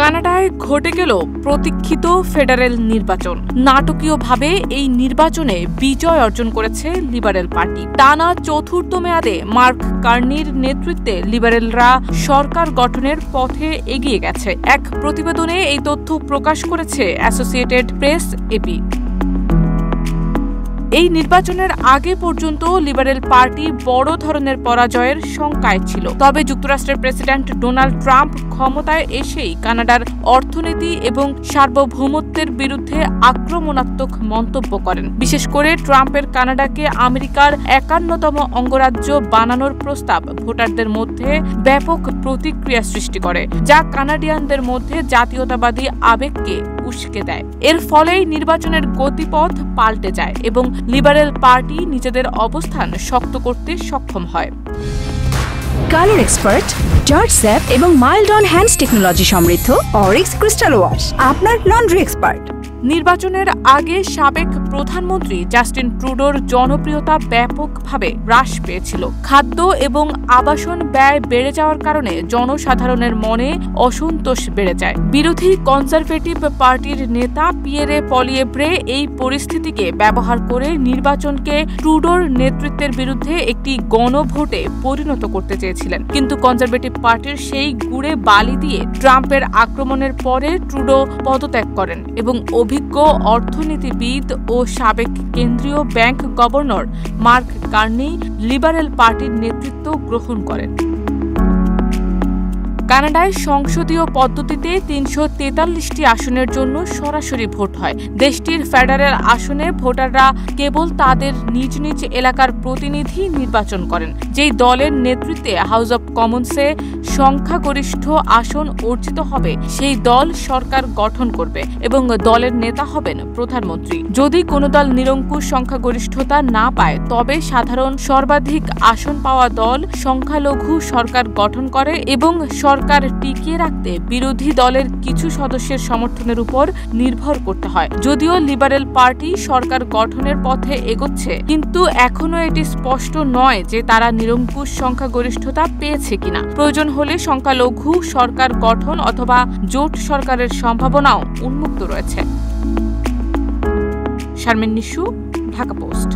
কানাডায় ঘটে গেল প্রতীক্ষিত ফেডারেল নির্বাচন। নাটকীয়ভাবে এই নির্বাচনে বিজয় অর্জন করেছে লিবারেল পার্টি। টানা চতুর্থ মেয়াদে মার্ক কার্নির নেতৃত্বে লিবারেলরা সরকার গঠনের পথে এগিয়ে গেছে। এক প্রতিবেদনে এই তথ্য প্রকাশ করেছে অ্যাসোসিয়েটেড প্রেস এপি। এই নির্বাচনের আগে পর্যন্ত লিবারেল পার্টি বড় ধরনের পরাজয়ের শঙ্কায় ছিল। তবে যুক্তরাষ্ট্রের প্রেসিডেন্ট ডোনাল্ড ট্রাম্প ক্ষমতায় এসেই কানাডার অর্থনীতি এবং সার্বভৌমত্বের বিরুদ্ধে আক্রমণাত্মক মন্তব্য করেন। বিশেষ করে ট্রাম্পের কানাডাকে আমেরিকার ৫১তম অঙ্গরাজ্য বানানোর প্রস্তাব ভোটারদের মধ্যে ব্যাপক প্রতিক্রিয়া সৃষ্টি করে, যা কানাডিয়ানদের মধ্যে জাতীয়তাবাদী আবেগকে উস্কে দেয়। এর ফলেই নির্বাচনের গতিপথ পাল্টে যায় এবং লিবারেল পার্টি নিজেদের অবস্থান শক্ত করতে সক্ষম হয়। কালার এক্সপার্ট, জর্জ স্যাপ এবং মাইল্ড অন হ্যান্ডস টেকনোলজি সমৃদ্ধ অরিক্স ক্রিস্টাল ওয়াশ আপনার লন্ড্রি এক্সপার্ট। নির্বাচনের আগে সাবেক প্রধানমন্ত্রী জাস্টিন ট্রুডোর জনপ্রিয়তা ব্যাপকভাবে হ্রাস পেয়েছিল। খাদ্য এবং আবাসন ব্যয় বেড়ে যাওয়ার কারণে জনসাধারণের মনে অসন্তোষ বেড়ে যায়। বিরোধী কনজারভেটিভ পার্টির নেতা পিয়েরে পলিয়েব্রে এই পরিস্থিতিকে ব্যবহার করে নির্বাচনকে ট্রুডোর নেতৃত্বের বিরুদ্ধে একটি গণভোটে পরিণত করতে চেয়েছিলেন। কিন্তু কনজারভেটিভ পার্টির সেই গুড়ে বালি দিয়ে ট্রাম্পের আক্রমণের পরে ট্রুডো পদত্যাগ করেন এবং অভিজ্ঞ অর্থনীতিবিদ ও সাবেক কেন্দ্রীয় bank governor mark Carney liberal পার্টির নেতৃত্ব গ্রহণ করেন। কানাডায় সংসদীয় পদ্ধতিতে ৩৪৩টি আসনের জন্য সরাসরি ভোট হয়। দেশটির ফেডারেল আসনে ভোটাররা কেবল তাদের নিজ নিজ এলাকার প্রতিনিধি নির্বাচন করেন। যেই দলের নেতৃত্বে হাউস অব কমন্সে সংখ্যাগরিষ্ঠ আসন অর্জিত হবে সেই দল সরকার গঠন করবে এবং দলের নেতা হবেন প্রধানমন্ত্রী। যদি কোনো দল নিরঙ্কুশ সংখ্যাগরিষ্ঠতা না পায় তবে সাধারণ সর্বাধিক আসন পাওয়া দল সংখ্যালঘু সরকার গঠন করে এবং সরকার টিকিয়ে রাখতে বিরোধী দলের কিছু সদস্যের সমর্থনের উপর নির্ভর করতে হয়। যদিও লিবারেল পার্টি সরকার গঠনের পথে এগোচ্ছে, কিন্তু এখনো এটি স্পষ্ট নয় যে তারা নিরঙ্কুশ সংখ্যাগরিষ্ঠতা পেয়েছে কিনা। প্রয়োজন হলে সংখ্যালঘু সরকার গঠন অথবা জোট সরকারের সম্ভাবনাও উন্মুক্ত রয়েছে। শারমিন নিশু, ঢাকা পোস্ট।